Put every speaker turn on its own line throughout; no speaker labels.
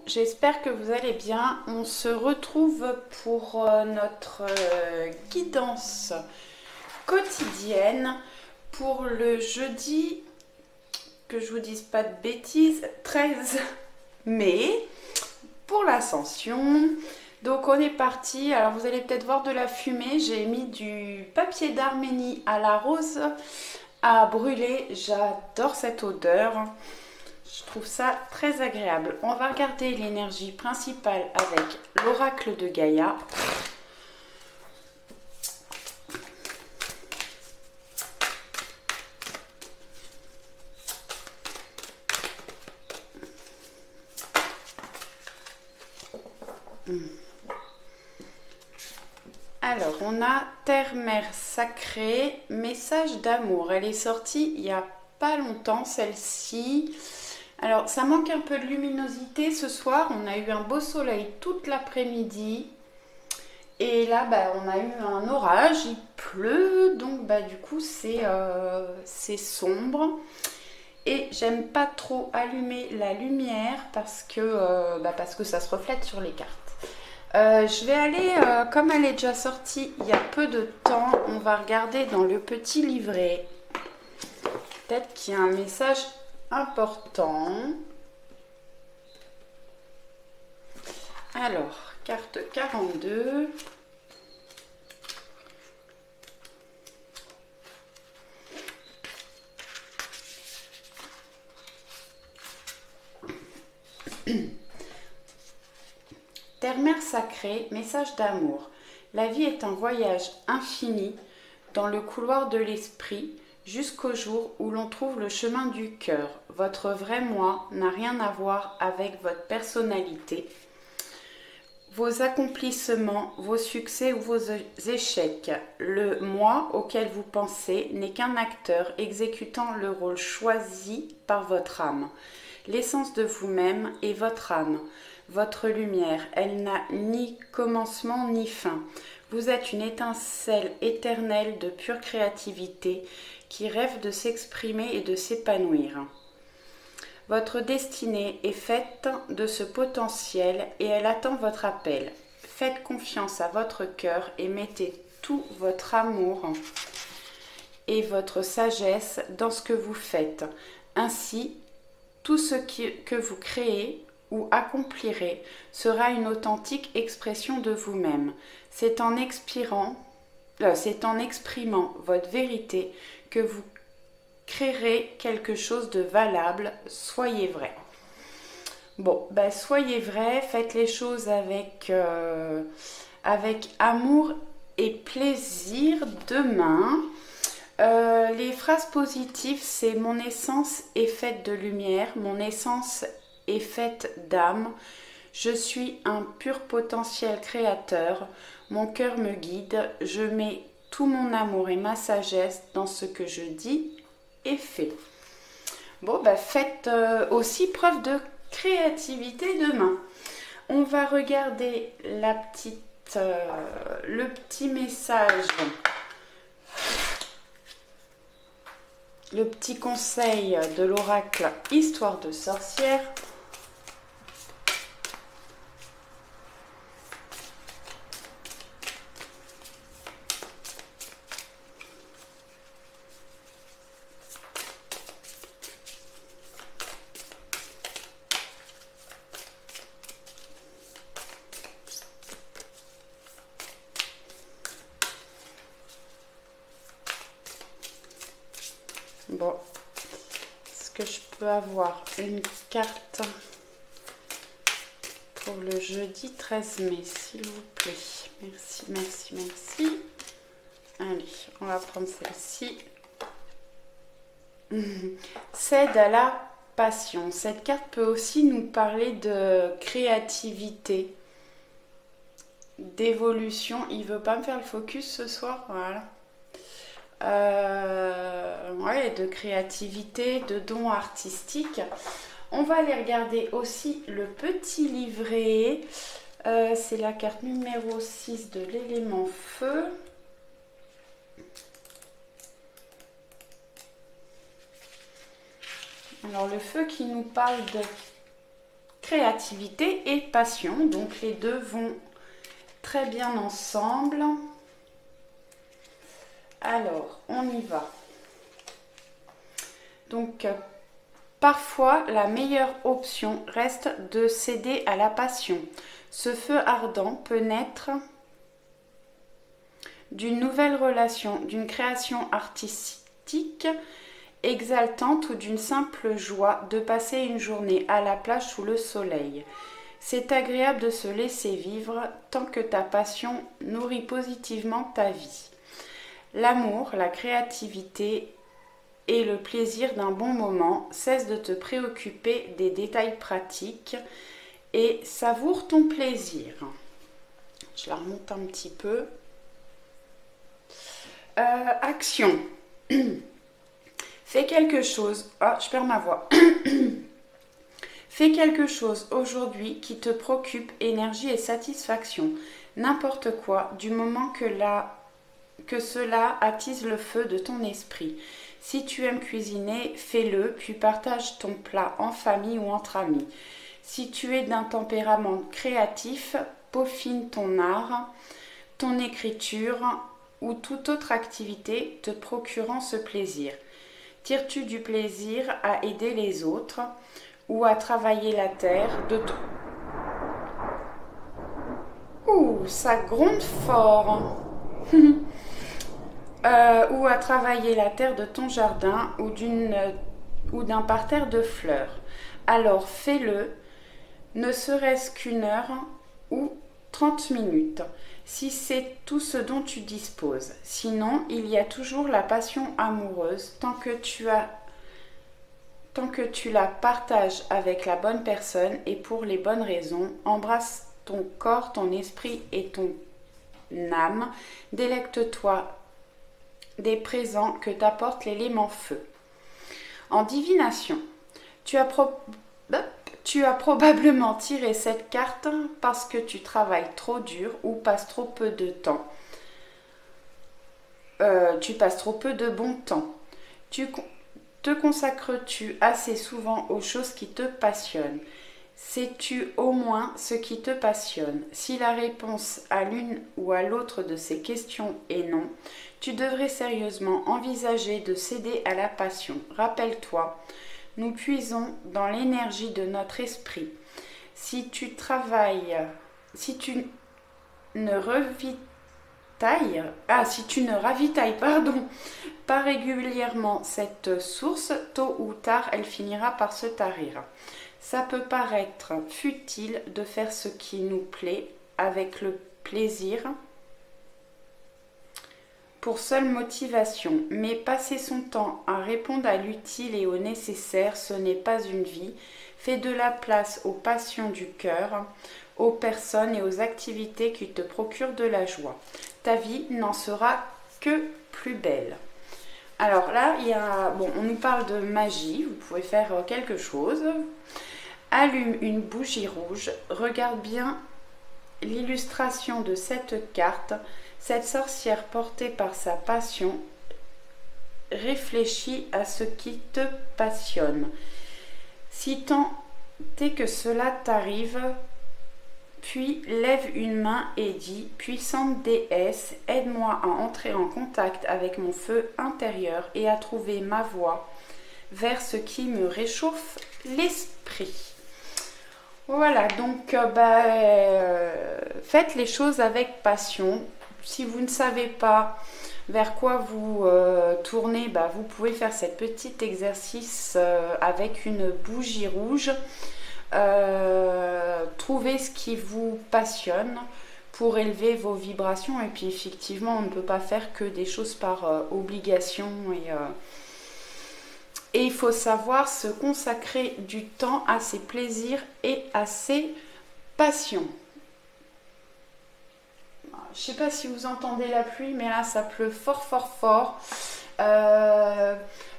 j'espère que vous allez bien. On se retrouve pour notre guidance quotidienne pour le jeudi, que je vous dise pas de bêtises, 13 mai, pour l'ascension. Donc on est parti. Alors vous allez peut-être voir de la fumée. J'ai mis du papier d'Arménie à la rose à brûler. J'adore cette odeur. Je trouve ça très agréable. On va regarder l'énergie principale avec l'oracle de Gaïa. Alors, on a Terre-Mère Sacrée, message d'amour. Elle est sortie il n'y a pas longtemps, celle-ci. Alors, ça manque un peu de luminosité ce soir. On a eu un beau soleil toute l'après-midi. Et là, on a eu un orage, il pleut. Donc, du coup, c'est sombre. Et j'aime pas trop allumer la lumière parce que ça se reflète sur les cartes. Je vais aller, comme elle est déjà sortie il y a peu de temps, on va regarder dans le petit livret. Peut-être qu'il y a un message important. Alors, carte 42. Terre-Mère Sacrée, message d'amour. La vie est un voyage infini dans le couloir de l'esprit jusqu'au jour où l'on trouve le chemin du cœur. Votre vrai moi n'a rien à voir avec votre personnalité, vos accomplissements, vos succès ou vos échecs. Le moi auquel vous pensez n'est qu'un acteur exécutant le rôle choisi par votre âme. L'essence de vous-même est votre âme. Votre lumière, elle n'a ni commencement ni fin. Vous êtes une étincelle éternelle de pure créativité qui rêve de s'exprimer et de s'épanouir. Votre destinée est faite de ce potentiel et elle attend votre appel. Faites confiance à votre cœur et mettez tout votre amour et votre sagesse dans ce que vous faites. Ainsi, tout ce que vous créez ou accomplirez sera une authentique expression de vous-même. C'est en exprimant votre vérité que vous créerez quelque chose de valable. Soyez vrai. Bon, soyez vrai, faites les choses avec amour et plaisir. Demain, les phrases positives, c'est mon essence est faite de lumière, mon essence est faite d'âme, je suis un pur potentiel créateur, mon cœur me guide, je mets tout mon amour et ma sagesse dans ce que je dis et fais. Bon, faites aussi preuve de créativité demain. On va regarder le petit message, le petit conseil de l'oracle Histoire de sorcière. Bon, est-ce que je peux avoir une carte pour le jeudi 13 mai, s'il vous plaît? Merci, merci, merci. Allez, on va prendre celle-ci. Cède à la passion. Cette carte peut aussi nous parler de créativité, d'évolution. Il veut pas me faire le focus ce soir, voilà. Ouais, de créativité, de dons artistiques. On va aller regarder aussi le petit livret. C'est la carte numéro 6 de l'élément feu. Alors le feu qui nous parle de créativité et passion. Donc les deux vont très bien ensemble. Alors, on y va. Donc, parfois, la meilleure option reste de céder à la passion. Ce feu ardent peut naître d'une nouvelle relation, d'une création artistique exaltante ou d'une simple joie de passer une journée à la plage sous le soleil. C'est agréable de se laisser vivre tant que ta passion nourrit positivement ta vie. L'amour, la créativité et le plaisir d'un bon moment, cesse de te préoccuper des détails pratiques et savoure ton plaisir. Je la remonte un petit peu. Action. Fais quelque chose. Ah, je perds ma voix. Fais quelque chose aujourd'hui qui te procure énergie et satisfaction. N'importe quoi, du moment que cela attise le feu de ton esprit. Si tu aimes cuisiner, fais-le, puis partage ton plat en famille ou entre amis. Si tu es d'un tempérament créatif, peaufine ton art, ton écriture ou toute autre activité te procurant ce plaisir. Tires-tu du plaisir à aider les autres ou à travailler la terre de ton... Ouh, ça gronde fort. Ou à travailler la terre de ton jardin ou d'un parterre de fleurs. Alors fais-le, ne serait-ce qu'une heure ou 30 minutes, si c'est tout ce dont tu disposes. Sinon, il y a toujours la passion amoureuse tant que tu la partages avec la bonne personne et pour les bonnes raisons. Embrasse ton corps, ton esprit et ton âme. Délecte-toi des présents que t'apporte l'élément feu. En divination, tu as probablement tiré cette carte parce que tu travailles trop dur ou passes trop peu de temps. Tu passes trop peu de bon temps. Te consacres-tu assez souvent aux choses qui te passionnent? Sais-tu au moins ce qui te passionne? Si la réponse à l'une ou à l'autre de ces questions est non, tu devrais sérieusement envisager de céder à la passion. Rappelle-toi, nous puisons dans l'énergie de notre esprit. Si tu ne ravitailles pas régulièrement cette source, tôt ou tard, elle finira par se tarir. Ça peut paraître futile de faire ce qui nous plaît avec le plaisir pour seule motivation, mais passer son temps à répondre à l'utile et au nécessaire, ce n'est pas une vie. Fais de la place aux passions du cœur, aux personnes et aux activités qui te procurent de la joie. Ta vie n'en sera que plus belle. Alors là, on nous parle de magie. Vous pouvez faire quelque chose. Allume une bougie rouge. Regarde bien l'illustration de cette carte. Cette sorcière portée par sa passion réfléchit à ce qui te passionne. Si tant est que cela t'arrive, puis lève une main et dis « Puissante déesse, aide-moi à entrer en contact avec mon feu intérieur et à trouver ma voie vers ce qui me réchauffe l'esprit. » Voilà, donc faites les choses avec passion. Si vous ne savez pas vers quoi vous tournez, vous pouvez faire cet petit exercice avec une bougie rouge. Trouvez ce qui vous passionne pour élever vos vibrations. Et puis effectivement, on ne peut pas faire que des choses par obligation. Et il faut savoir se consacrer du temps à ses plaisirs et à ses passions. Je ne sais pas si vous entendez la pluie, mais là ça pleut fort fort fort.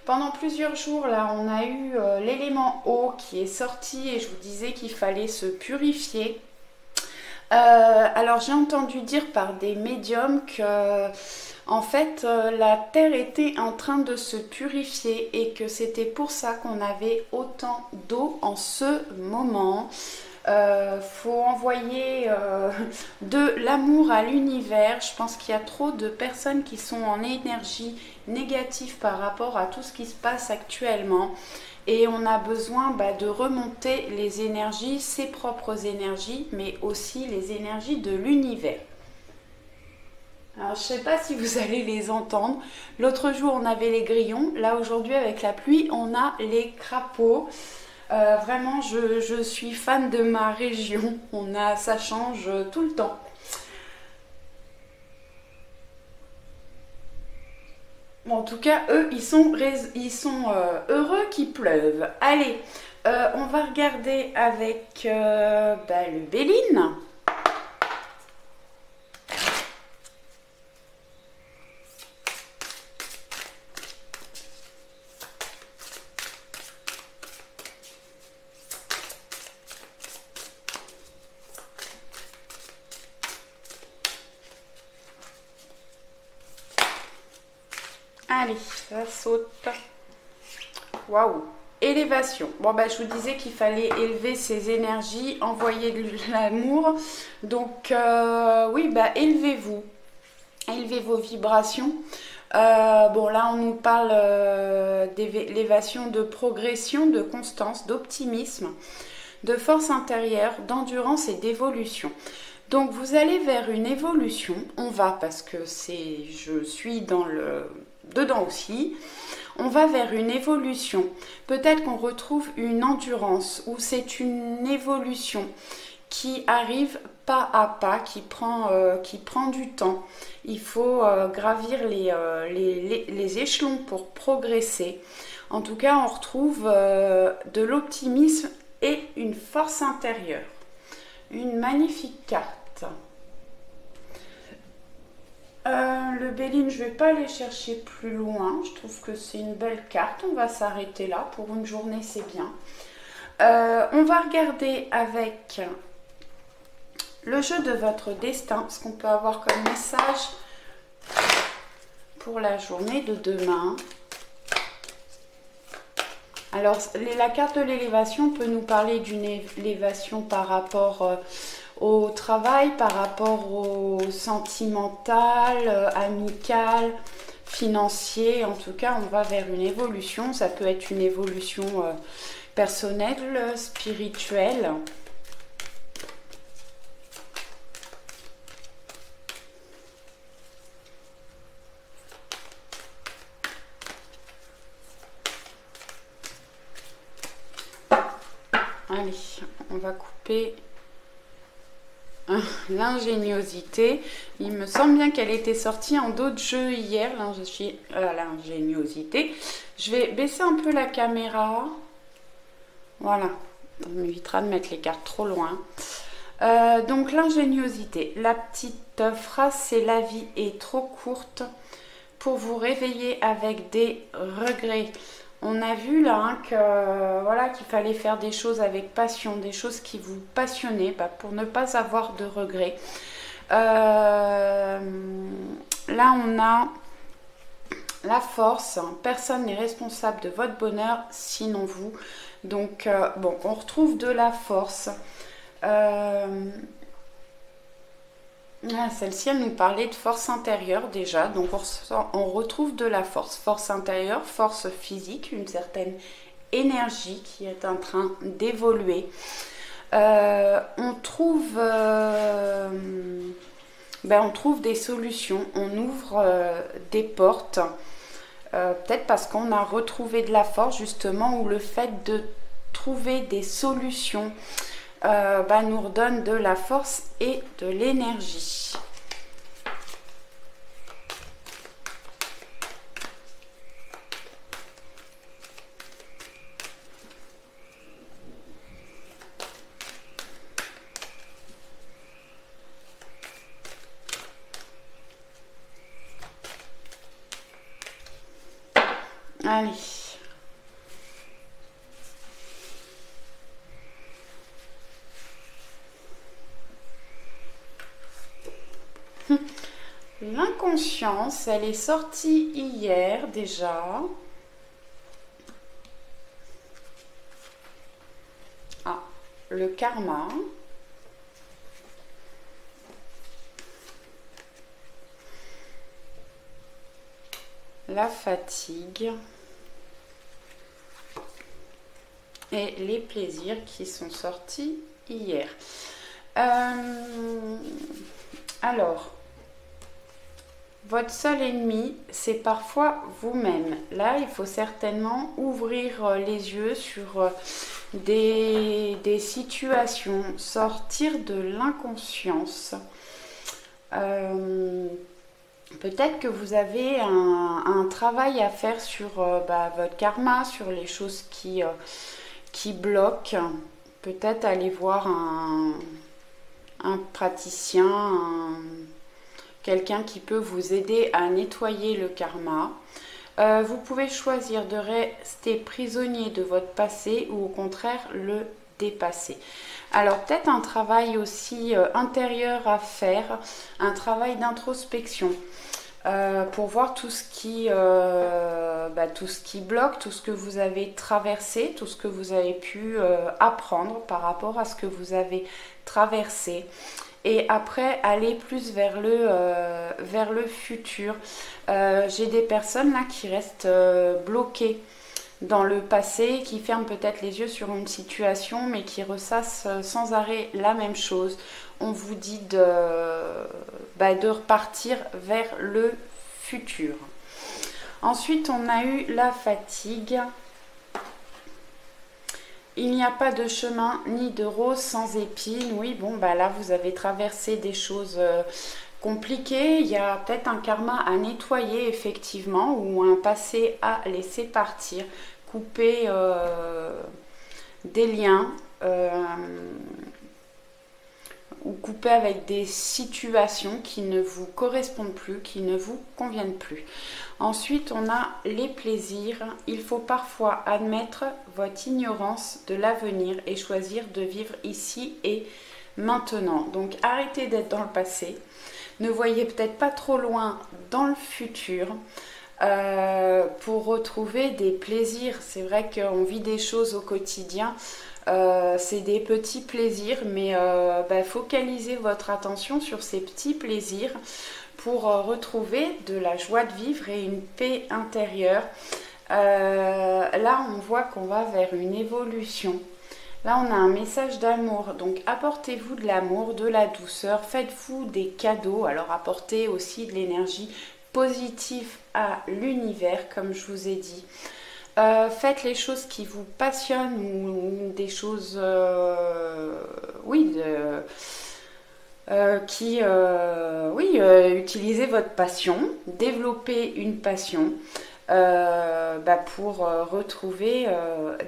Pendant plusieurs jours là, on a eu l'élément eau qui est sorti et je vous disais qu'il fallait se purifier. Alors j'ai entendu dire par des médiums que en fait la terre était en train de se purifier et que c'était pour ça qu'on avait autant d'eau en ce moment. Faut envoyer de l'amour à l'univers. Je pense qu'il y a trop de personnes qui sont en énergie négative par rapport à tout ce qui se passe actuellement. Et on a besoin de remonter les énergies, ses propres énergies, mais aussi les énergies de l'univers. Alors, je ne sais pas si vous allez les entendre. L'autre jour, on avait les grillons. Là, aujourd'hui, avec la pluie, on a les crapauds. Vraiment, je suis fan de ma région. Ça change tout le temps. Bon, en tout cas, eux, ils sont heureux qu'il pleuve. Allez, on va regarder avec le Béline. Allez, ça saute. Waouh! Élévation. Bon, je vous disais qu'il fallait élever ses énergies, envoyer de l'amour. Donc, oui, élevez-vous. Élevez vos vibrations. Bon, là, on nous parle d'élévation, de progression, de constance, d'optimisme, de force intérieure, d'endurance et d'évolution. Donc, vous allez vers une évolution. On va, parce que je suis dedans aussi, on va vers une évolution. Peut-être qu'on retrouve une endurance ou c'est une évolution qui arrive pas à pas, qui prend du temps. Il faut gravir les échelons pour progresser. En tout cas, on retrouve de l'optimisme et une force intérieure. Une magnifique carte. Le Béline, je ne vais pas aller chercher plus loin. Je trouve que c'est une belle carte. On va s'arrêter là. Pour une journée, c'est bien. On va regarder avec le jeu de votre destin. Ce qu'on peut avoir comme message pour la journée de demain. Alors, la carte de l'élévation peut nous parler d'une élévation par rapport au travail, par rapport au sentimental, amical, financier. En tout cas, on va vers une évolution. Ça peut être une évolution personnelle, spirituelle. Allez, on va couper l'ingéniosité. Il me semble bien qu'elle était sortie en d'autres jeux hier, l'ingéniosité. Je vais baisser un peu la caméra. Voilà, ça m'évitera de mettre les cartes trop loin. Donc l'ingéniosité. La petite phrase, c'est: la vie est trop courte pour vous réveiller avec des regrets. On a vu là qu'il fallait faire des choses avec passion, des choses qui vous passionnaient pour ne pas avoir de regrets. Là, on a la force. Personne n'est responsable de votre bonheur, sinon vous. Donc, on retrouve de la force. Celle-ci, elle nous parlait de force intérieure déjà, donc on retrouve de la force. Force intérieure, force physique, une certaine énergie qui est en train d'évoluer. On trouve des solutions, on ouvre des portes, peut-être parce qu'on a retrouvé de la force justement, ou le fait de trouver des solutions nous redonne de la force et de l'énergie. Allez. L'inconscience, elle est sortie hier déjà. Ah, le karma, la fatigue et les plaisirs qui sont sortis hier. Alors, votre seul ennemi, c'est parfois vous-même. Là, il faut certainement ouvrir les yeux sur des situations, sortir de l'inconscience. Peut-être que vous avez un travail à faire sur votre karma, sur les choses qui bloquent. Peut-être aller voir un praticien, quelqu'un qui peut vous aider à nettoyer le karma. Vous pouvez choisir de rester prisonnier de votre passé ou au contraire le dépasser. Alors peut-être un travail aussi intérieur à faire, un travail d'introspection pour voir tout ce qui bloque, tout ce que vous avez traversé, tout ce que vous avez pu apprendre par rapport à ce que vous avez traversé. Et après, aller plus vers le futur. J'ai des personnes là qui restent bloquées dans le passé, qui ferment peut-être les yeux sur une situation, mais qui ressassent sans arrêt la même chose. On vous dit de repartir vers le futur. Ensuite, on a eu la fatigue. Il n'y a pas de chemin ni de rose sans épines. Oui, bon, là, vous avez traversé des choses compliquées. Il y a peut-être un karma à nettoyer, effectivement, ou un passé à laisser partir. Couper des liens ou couper avec des situations qui ne vous correspondent plus, qui ne vous conviennent plus. Ensuite, on a les plaisirs. Il faut parfois admettre votre ignorance de l'avenir et choisir de vivre ici et maintenant. Donc, arrêtez d'être dans le passé. Ne voyez peut-être pas trop loin dans le futur pour retrouver des plaisirs. C'est vrai qu'on vit des choses au quotidien. C'est des petits plaisirs, mais focalisez votre attention sur ces petits plaisirs pour retrouver de la joie de vivre et une paix intérieure. Là, on voit qu'on va vers une évolution. Là, on a un message d'amour. Donc, apportez-vous de l'amour, de la douceur. Faites-vous des cadeaux. Alors, apportez aussi de l'énergie positive à l'univers, comme je vous ai dit. Faites les choses qui vous passionnent ou des choses, utilisez votre passion, développez une passion pour retrouver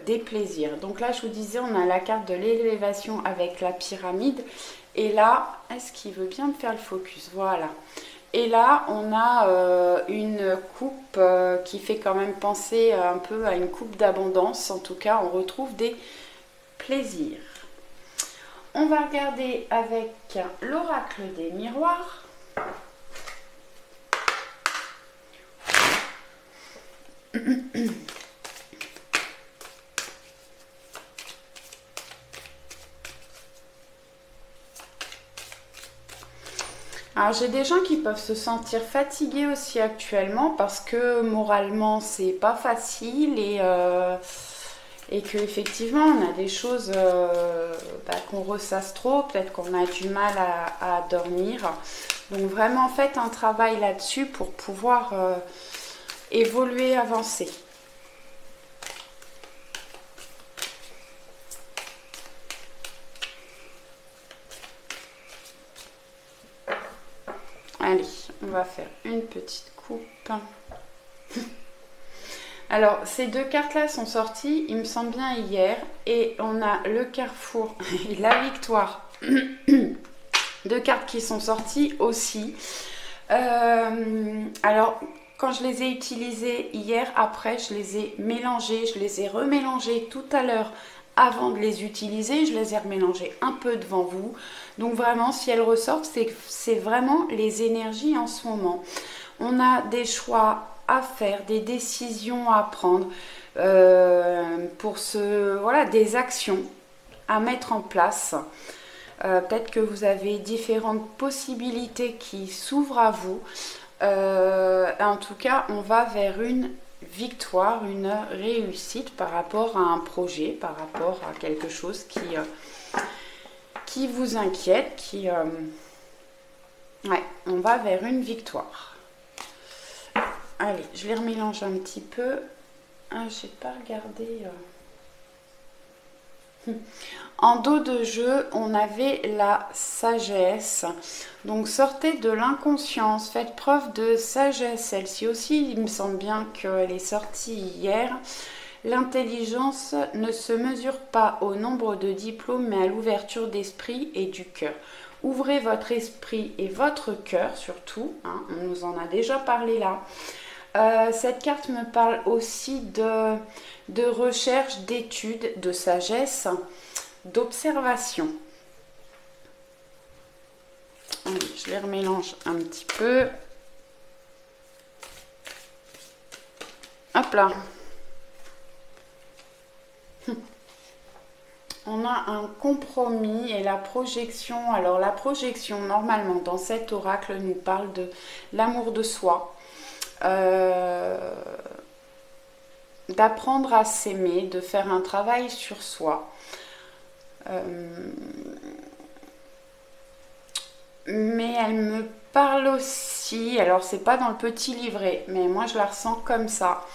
des plaisirs. Donc là, je vous disais, on a la carte de l'élévation avec la pyramide. Et là, est-ce qu'il veut bien me faire le focus? Voilà. Et là, on a une coupe qui fait quand même penser un peu à une coupe d'abondance. En tout cas, on retrouve des plaisirs. On va regarder avec l'oracle des miroirs. Alors j'ai des gens qui peuvent se sentir fatigués aussi actuellement parce que moralement c'est pas facile et que effectivement on a des choses qu'on ressasse trop, peut-être qu'on a du mal à dormir. Donc vraiment faites un travail là-dessus pour pouvoir évoluer, avancer. Allez, on va faire une petite coupe. Alors, ces deux cartes-là sont sorties, il me semble bien, hier. Et on a le carrefour et la victoire. Deux cartes qui sont sorties aussi. Alors, quand je les ai utilisées hier, après, je les ai mélangées. Je les ai remélangées tout à l'heure avant de les utiliser. Je les ai remélangées un peu devant vous. Donc vraiment, si elles ressortent, c'est vraiment les énergies en ce moment. On a des choix à faire, des décisions à prendre, des actions à mettre en place. Peut-être que vous avez différentes possibilités qui s'ouvrent à vous. En tout cas, on va vers une victoire, une réussite par rapport à un projet, par rapport à quelque chose qui vous inquiète, ouais, on va vers une victoire. Allez, je les remélange un petit peu. Ah, j'ai pas regardé. En dos de jeu, on avait la sagesse. Donc sortez de l'inconscience, faites preuve de sagesse. Celle-ci aussi, il me semble bien qu'elle est sortie hier. L'intelligence ne se mesure pas au nombre de diplômes, mais à l'ouverture d'esprit et du cœur. Ouvrez votre esprit et votre cœur surtout, hein, on nous en a déjà parlé là. Cette carte me parle aussi de recherche, d'études, de sagesse, d'observation. Je les remélange un petit peu. Hop là. On a un compromis et la projection. Alors la projection, normalement, dans cet oracle, nous parle de l'amour de soi. D'apprendre à s'aimer, de faire un travail sur soi. Mais elle me parle aussi, alors c'est pas dans le petit livret, mais moi je la ressens comme ça.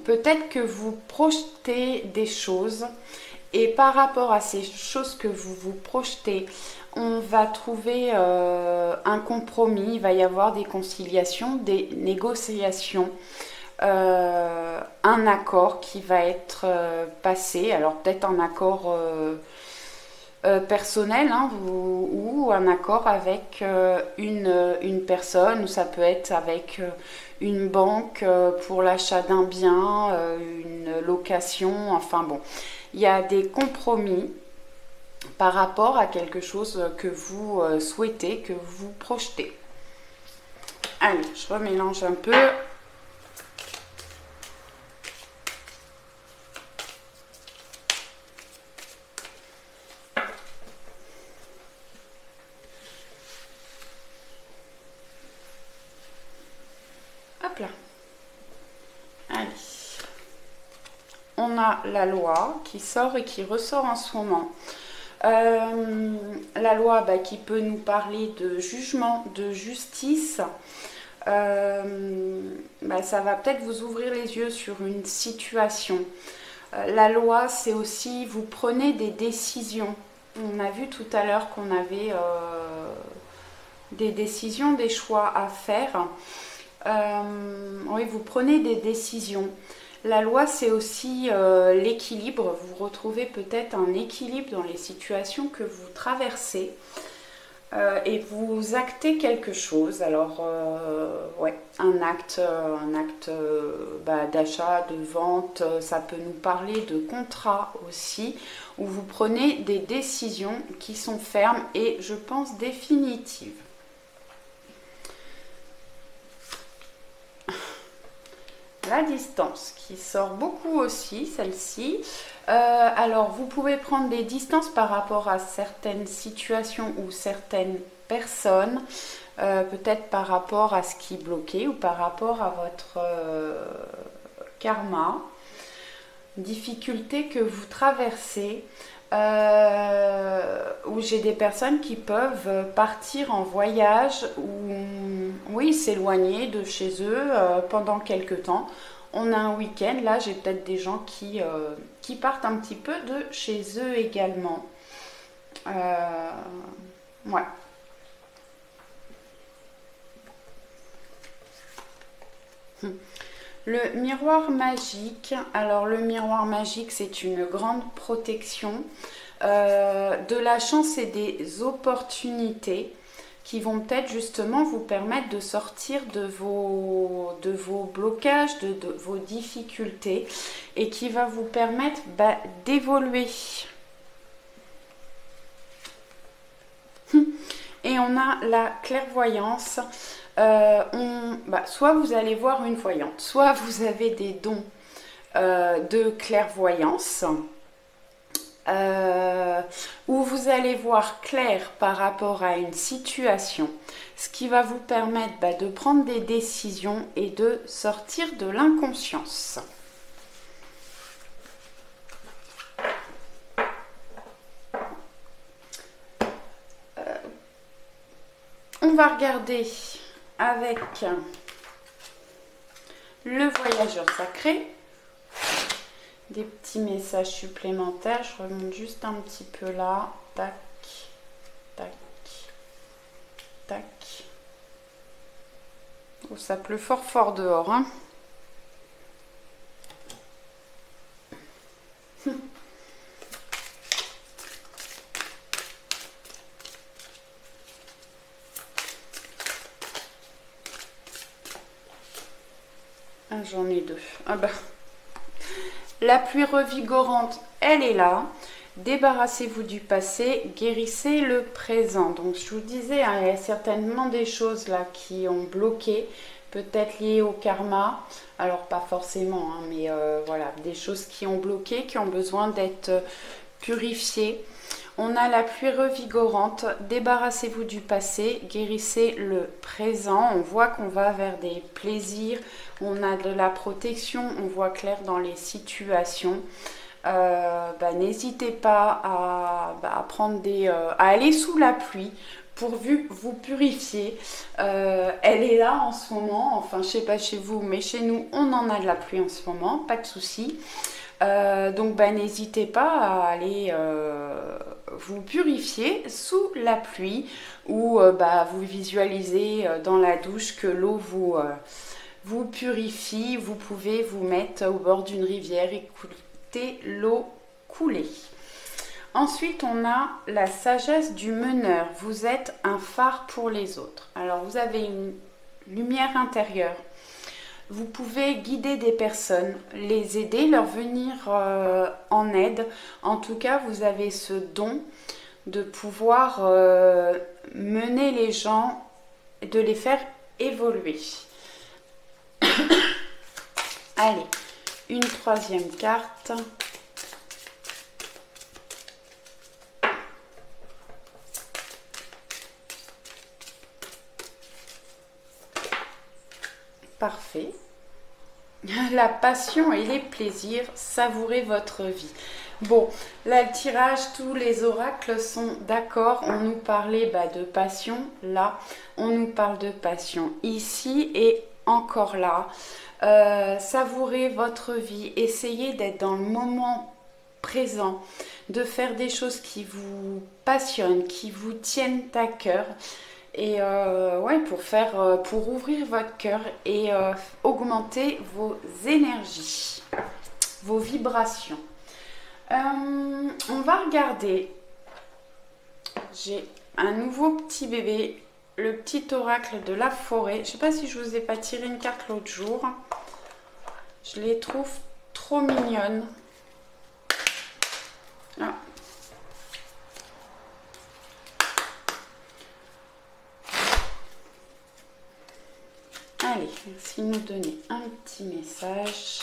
Peut-être que vous projetez des choses et par rapport à ces choses que vous vous projetez, on va trouver un compromis, il va y avoir des conciliations, des négociations, un accord qui va être passé, alors peut-être un accord personnel hein, ou un accord avec une personne, ou ça peut être avec une banque pour l'achat d'un bien, une location, enfin bon, il y a des compromis par rapport à quelque chose que vous souhaitez, que vous projetez. Allez, je remélange un peu. Hop là. Allez. On a la loi qui sort et qui ressort en ce moment. La loi qui peut nous parler de jugement, de justice. Ça va peut-être vous ouvrir les yeux sur une situation. La loi, c'est aussi, vous prenez des décisions. On a vu tout à l'heure qu'on avait des décisions, des choix à faire. Oui, vous prenez des décisions. La loi, c'est aussi l'équilibre. Vous retrouvez peut-être un équilibre dans les situations que vous traversez et vous actez quelque chose. Alors, ouais, un acte d'achat, de vente, ça peut nous parler de contrat aussi, où vous prenez des décisions qui sont fermes et, je pense, définitives. La distance qui sort beaucoup aussi, celle-ci. Alors, vous pouvez prendre des distances par rapport à certaines situations ou certaines personnes, peut-être par rapport à ce qui bloquait ou par rapport à votre karma, difficulté que vous traversez. Où j'ai des personnes qui peuvent partir en voyage ou oui, s'éloigner de chez eux pendant quelques temps. On a un week-end, là j'ai peut-être des gens qui partent un petit peu de chez eux également. Ouais. Le miroir magique, alors le miroir magique c'est une grande protection, de la chance et des opportunités qui vont peut-être justement vous permettre de sortir de vos blocages, de vos difficultés et qui va vous permettre d'évoluer. Et on a la clairvoyance. Soit vous allez voir une voyante, soit vous avez des dons de clairvoyance. où vous allez voir clair par rapport à une situation, ce qui va vous permettre de prendre des décisions et de sortir de l'inconscience. On va regarder avec le voyageur sacré. Des petits messages supplémentaires. Je remonte juste un petit peu là. Tac, tac, tac. Oh, ça pleut fort fort dehors, hein. Ah, j'en ai deux. Ah bah. La pluie revigorante, elle est là. Débarrassez-vous du passé, guérissez le présent. Donc je vous disais, hein, il y a certainement des choses là qui ont bloqué, peut-être liées au karma. Alors pas forcément, hein, mais voilà, des choses qui ont bloqué, qui ont besoin d'être purifiées. On a la pluie revigorante, débarrassez-vous du passé, guérissez le présent. On voit qu'on va vers des plaisirs, on a de la protection, on voit clair dans les situations. N'hésitez pas à prendre à aller sous la pluie pour vous purifier. Elle est là en ce moment, enfin je sais pas chez vous, mais chez nous on en a de la pluie en ce moment, pas de souci. Donc n'hésitez pas à aller vous purifier sous la pluie ou vous visualisez dans la douche que l'eau vous purifie. Vous pouvez vous mettre au bord d'une rivière, écouter l'eau couler. Ensuite, on a la sagesse du meneur. Vous êtes un phare pour les autres. Alors, vous avez une lumière intérieure. Vous pouvez guider des personnes, les aider, leur venir en aide. En tout cas, vous avez ce don de pouvoir mener les gens, de les faire évoluer. Allez, une troisième carte. Parfait. La passion et les plaisirs, savourez votre vie. Bon, là, le tirage, tous les oracles sont d'accord. On nous parlait de passion. Là, on nous parle de passion. Ici et encore là. Savourez votre vie. Essayez d'être dans le moment présent. De faire des choses qui vous passionnent, qui vous tiennent à cœur. Et pour ouvrir votre cœur et augmenter vos énergies, vos vibrations. On va regarder. J'ai un nouveau petit bébé, le petit oracle de la forêt. Je ne sais pas si je vous ai pas tiré une carte l'autre jour. Je les trouve trop mignonnes. Ah. Allez, merci de nous donner un petit message.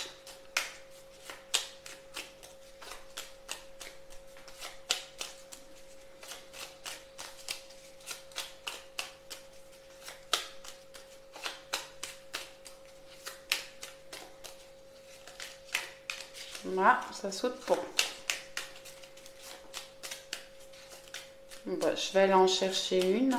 Là, ça saute pas. Bon, je vais aller en chercher une.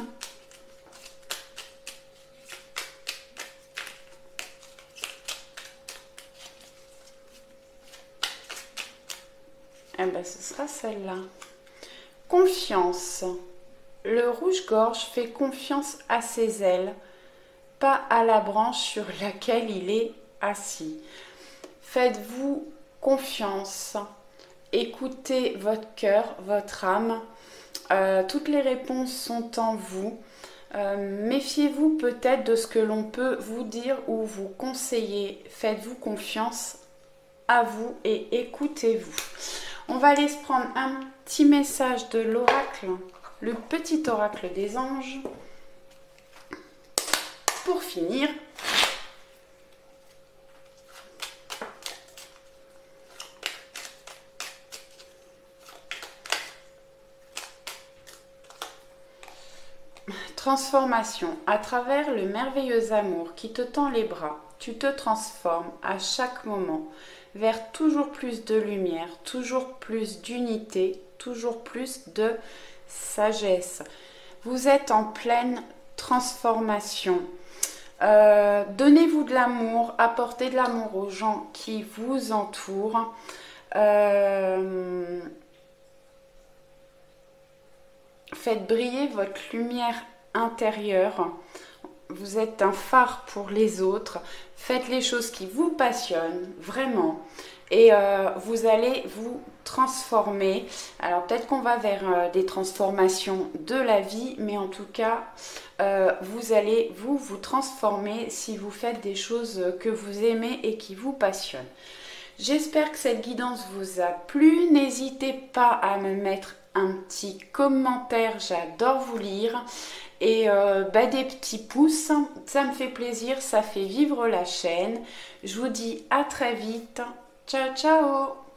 Ce sera celle-là. Confiance. Le rouge-gorge fait confiance à ses ailes, pas à la branche sur laquelle il est assis. Faites-vous confiance. Écoutez votre cœur, votre âme. Toutes les réponses sont en vous. Méfiez-vous peut-être de ce que l'on peut vous dire ou vous conseiller. Faites-vous confiance à vous et écoutez-vous. On va aller se prendre un petit message de l'oracle, le petit oracle des anges. Pour finir, Transformation. À travers le merveilleux amour qui te tend les bras, tu te transformes à chaque moment vers toujours plus de lumière, toujours plus d'unité, toujours plus de sagesse. Vous êtes en pleine transformation. Donnez-vous de l'amour, apportez de l'amour aux gens qui vous entourent. Faites briller votre lumière intérieure. Vous êtes un phare pour les autres. Faites les choses qui vous passionnent, vraiment. Et vous allez vous transformer. Alors peut-être qu'on va vers des transformations de la vie, mais en tout cas, vous allez vous transformer si vous faites des choses que vous aimez et qui vous passionnent. J'espère que cette guidance vous a plu. N'hésitez pas à me mettre un petit commentaire, j'adore vous lire. Et des petits pouces, ça me fait plaisir, ça fait vivre la chaîne. Je vous dis à très vite. Ciao, ciao!